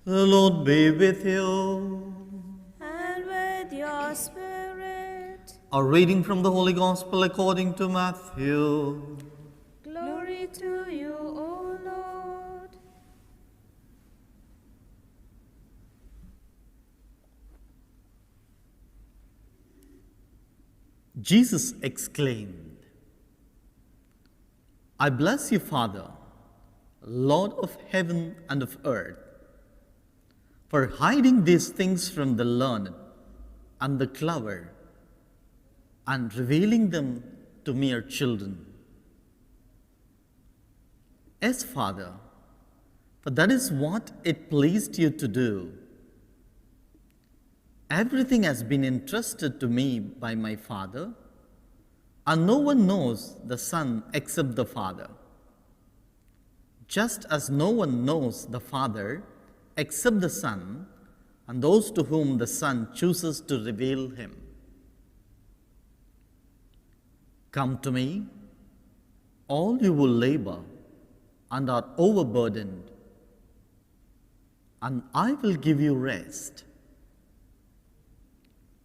The Lord be with you. And with your spirit. A reading from the Holy Gospel according to Matthew. Glory to you, O Lord. Jesus exclaimed, I bless you, Father, Lord of heaven and of earth, for hiding these things from the learned and the clever and revealing them to mere children. Yes, Father, for that is what it pleased you to do. Everything has been entrusted to me by my Father, and no one knows the Son except the Father, just as no one knows the Father except the Son, and those to whom the Son chooses to reveal him. Come to me, all you who labor and are overburdened, and I will give you rest.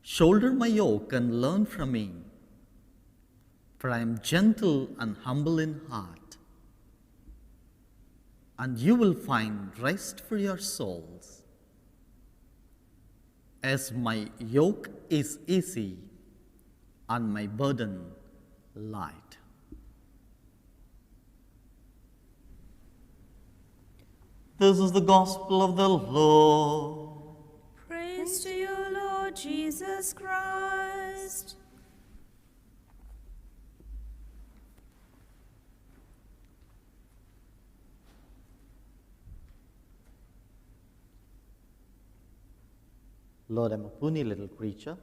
Shoulder my yoke and learn from me, for I am gentle and humble in heart, and you will find rest for your souls. As my yoke is easy and my burden light. This is the gospel of the Lord. Praise to you, Lord Jesus Christ. Lord, I'm a puny little creature,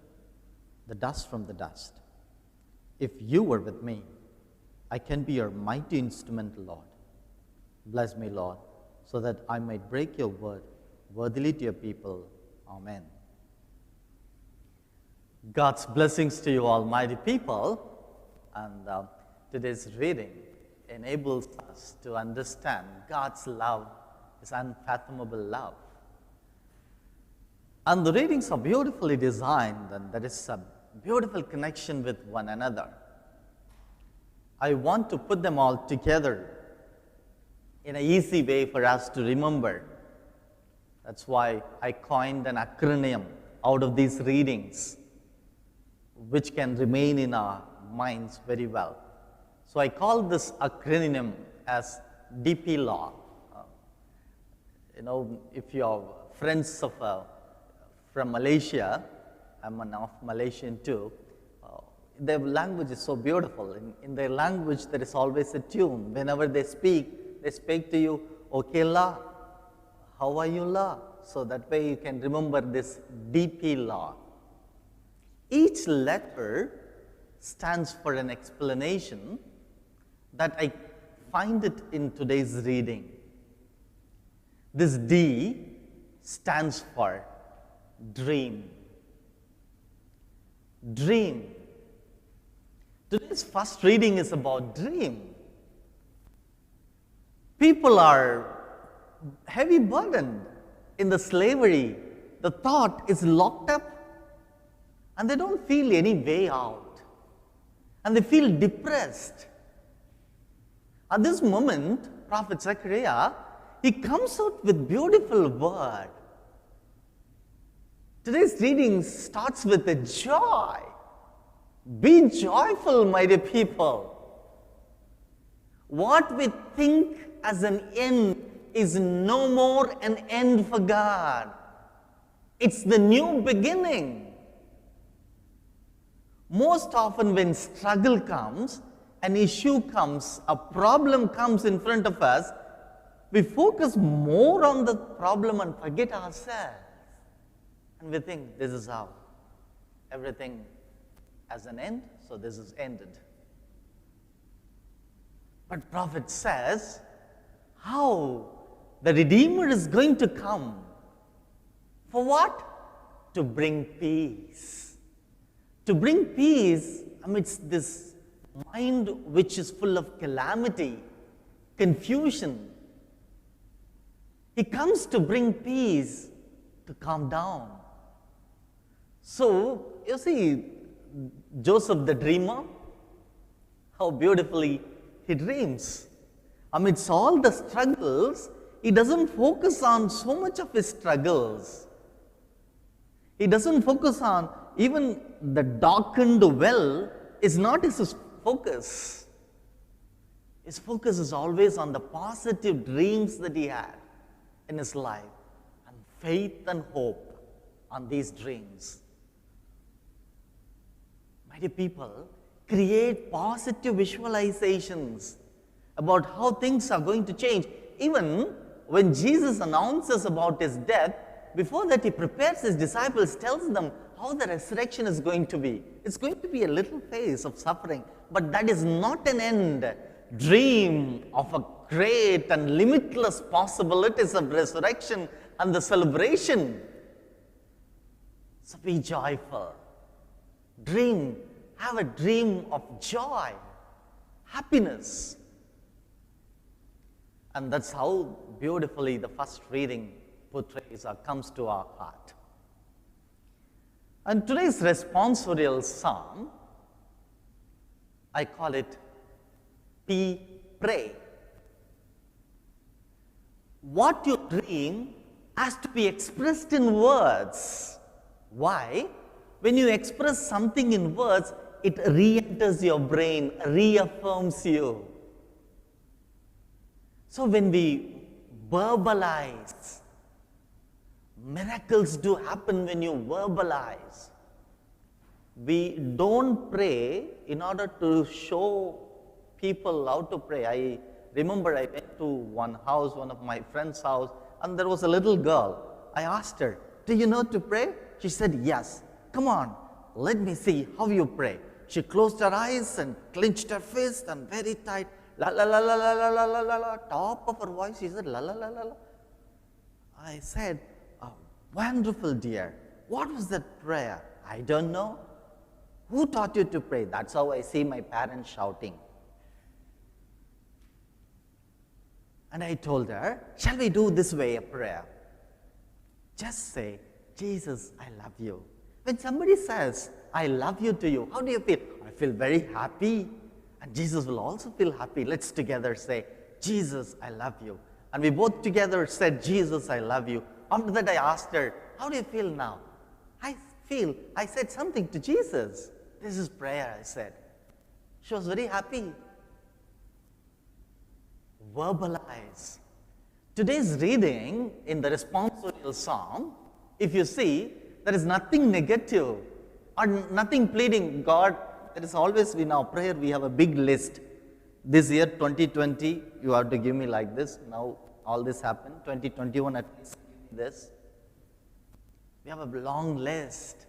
the dust from the dust. If you were with me, I can be your mighty instrument, Lord. Bless me, Lord, so that I might break your word worthily to your people. Amen. God's blessings to you, almighty people. And today's reading enables us to understand God's love, His unfathomable love. And the readings are beautifully designed, and there is a beautiful connection with one another. I want to put them all together in an easy way for us to remember. That's why I coined an acronym out of these readings, which can remain in our minds very well. So I call this acronym as DP Law. If you're friends from Malaysia, I'm of Malaysian too, their language is so beautiful. In their language, there is always a tune. Whenever they speak to you, okay la, how are you la? So that way you can remember this DP Law. Each letter stands for an explanation that I find it in today's reading. This D stands for dream. Dream. Today's first reading is about dream. People are heavy burdened in the slavery. The thought is locked up and they don't feel any way out. And they feel depressed. At this moment, Prophet Zechariah, he comes out with beautiful word. Today's reading starts with a joy. Be joyful, my dear people. What we think as an end is no more an end for God. It's the new beginning. Most often when struggle comes, an issue comes, a problem comes in front of us, we focus more on the problem and forget ourselves. And we think this is how everything has an end, so this is ended. But Prophet says how the Redeemer is going to come. For what? To bring peace. To bring peace amidst this mind which is full of calamity, confusion. He comes to bring peace, to calm down. So, you see, Joseph the dreamer, how beautifully he dreams. Amidst all the struggles, he doesn't focus on so much of his struggles. He doesn't focus on even the darkened well is not his focus. His focus is always on the positive dreams that he had in his life, and faith and hope on these dreams. My dear people, create positive visualizations about how things are going to change. Even when Jesus announces about his death, before that he prepares his disciples, tells them how the resurrection is going to be. It's going to be a little phase of suffering, but that is not an end. Dream of a great and limitless possibilities of resurrection and the celebration. So be joyful. Dream, have a dream of joy, happiness. And that's how beautifully the first reading portrays or comes to our heart. And today's responsorial psalm, I call it Pray. What you dream has to be expressed in words. Why? When you express something in words, it re-enters your brain, reaffirms you. So when we verbalize, miracles do happen when you verbalize. We don't pray in order to show people how to pray. I remember I went to one house, one of my friend's house, and there was a little girl. I asked her, "Do you know to pray?" She said, "Yes." "Come on, let me see how you pray." She closed her eyes and clenched her fist and very tight, la la la la la la la la la la, top of her voice, she said, la la la la la. I said, "Oh, wonderful dear. What was that prayer?" "I don't know." "Who taught you to pray?" "That's how I see my parents shouting." And I told her, "Shall we do this way a prayer? Just say, 'Jesus, I love you.' When somebody says, 'I love you' to you, how do you feel?" "I feel very happy." And Jesus will also feel happy. Let's together say, "Jesus, I love you." And we both together said, "Jesus, I love you." After that I asked her, "How do you feel now?" I said something to Jesus. "This is prayer," I said. She was very happy. Verbalize. Today's reading in the responsorial psalm, if you see, there is nothing negative or nothing pleading. God, there is always in our prayer, we have a big list. This year, 2020, you have to give me like this. Now, all this happened. 2021, at least give me this. We have a long list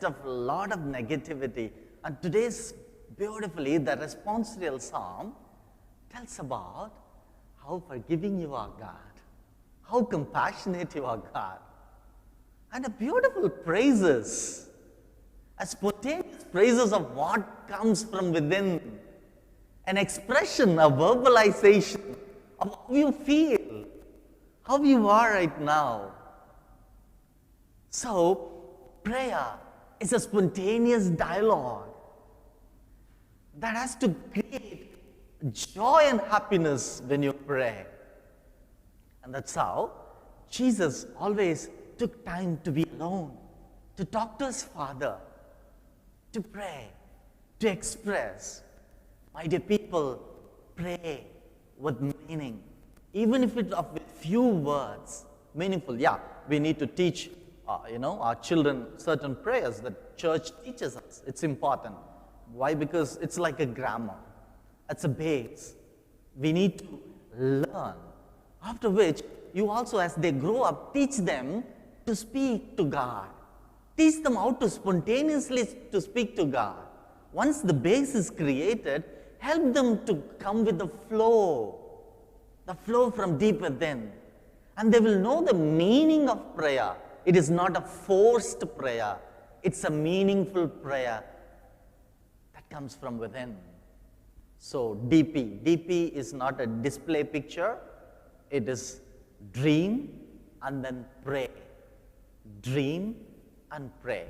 of a lot of negativity. And today's, beautifully, the responsorial psalm tells about how forgiving you are, God, how compassionate you are, God, and a beautiful praises, a spontaneous praises of what comes from within, an expression, a verbalization of how you feel, how you are right now. So, prayer is a spontaneous dialogue that has to create joy and happiness when you pray. And that's how Jesus always took time to be alone, to talk to his Father, to pray, to express. My dear people, pray with meaning, even if it's of few words, meaningful. Yeah, we need to teach our children certain prayers that church teaches us. It's important. Why? Because it's like a grammar. It's a base. We need to learn. After which, you also, as they grow up, teach them to speak to God. Teach them how to spontaneously to speak to God. Once the base is created, help them to come with the flow from deep within. And they will know the meaning of prayer. It is not a forced prayer. It's a meaningful prayer that comes from within. So DP is not a display picture. It is Dream and then pray. Dream and pray.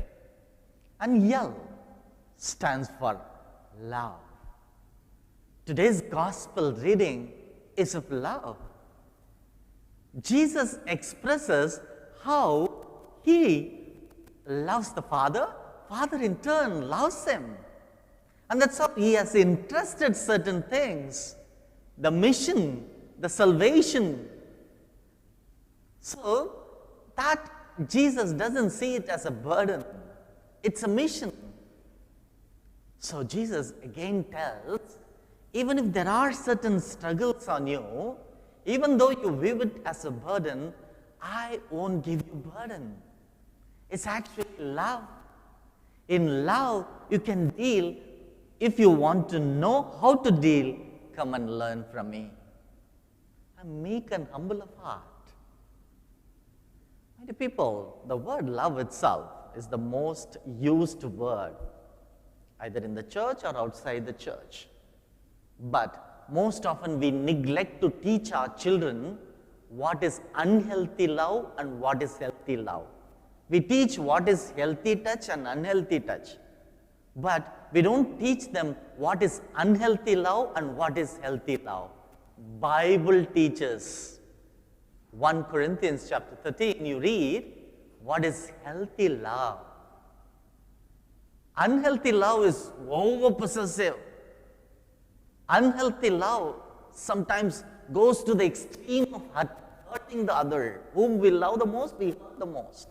And L stands for love. Today's gospel reading is of love. Jesus expresses how he loves the Father, Father in turn loves him. And that's how he has entrusted certain things, the mission, the salvation. So that Jesus doesn't see it as a burden, it's a mission. So Jesus again tells, even if there are certain struggles on you, even though you view it as a burden, I won't give you burden. It's actually love. In love, you can deal. If you want to know how to deal, come and learn from me. I'm meek and humble of heart. My dear people, the word love itself is the most used word, either in the church or outside the church. But most often we neglect to teach our children what is unhealthy love and what is healthy love. We teach what is healthy touch and unhealthy touch. But we don't teach them what is unhealthy love and what is healthy love. Bible teaches. 1 Corinthians chapter 13, you read, what is healthy love? Unhealthy love is over-possessive. Unhealthy love sometimes goes to the extreme of hurting the other. Whom we love the most, we hurt the most.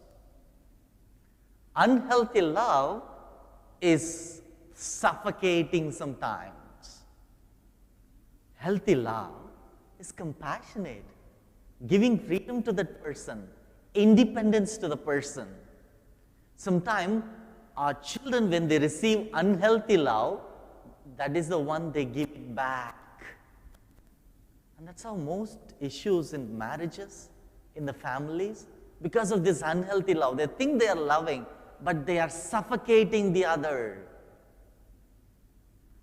Unhealthy love is suffocating sometimes. Healthy love is compassionate, giving freedom to that person, independence to the person. Sometimes our children, when they receive unhealthy love, that is the one they give it back. And that's how most issues in marriages, in the families, because of this unhealthy love, they think they are loving, but they are suffocating the other.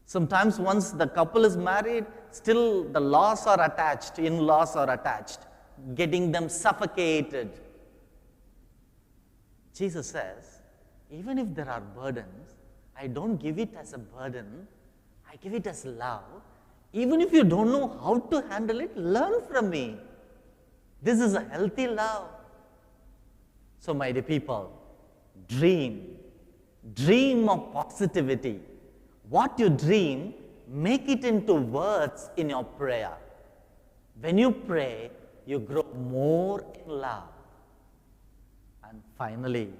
Sometimes once the couple is married, still the laws are attached, in-laws are attached, getting them suffocated. Jesus says, even if there are burdens, I don't give it as a burden, I give it as love. Even if you don't know how to handle it, learn from me. This is a healthy love. So my dear people, dream of positivity. What you dream, make it into words in your prayer. When you pray, you grow more in love. And finally,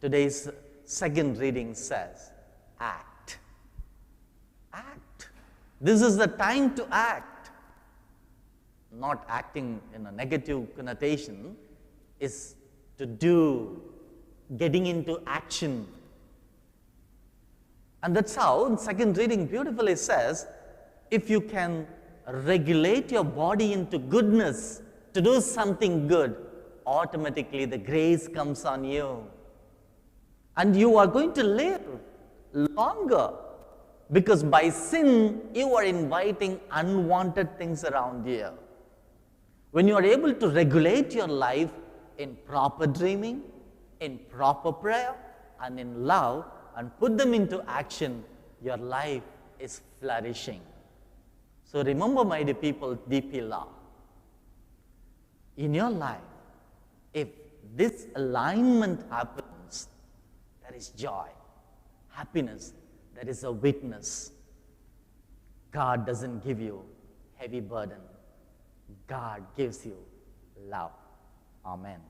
today's second reading says, act. Act. This is the time to act. Not acting in a negative connotation, is to do, getting into action. And that's how, in second reading beautifully says, if you can regulate your body into goodness, to do something good, automatically the grace comes on you. And you are going to live longer. Because by sin, you are inviting unwanted things around you. When you are able to regulate your life in proper dreaming, in proper prayer, and in love, and put them into action, your life is flourishing. So remember, my dear people, DP law. In your life, if this alignment happens, there is joy, happiness, there is a witness. God doesn't give you heavy burden. God gives you love. Amen.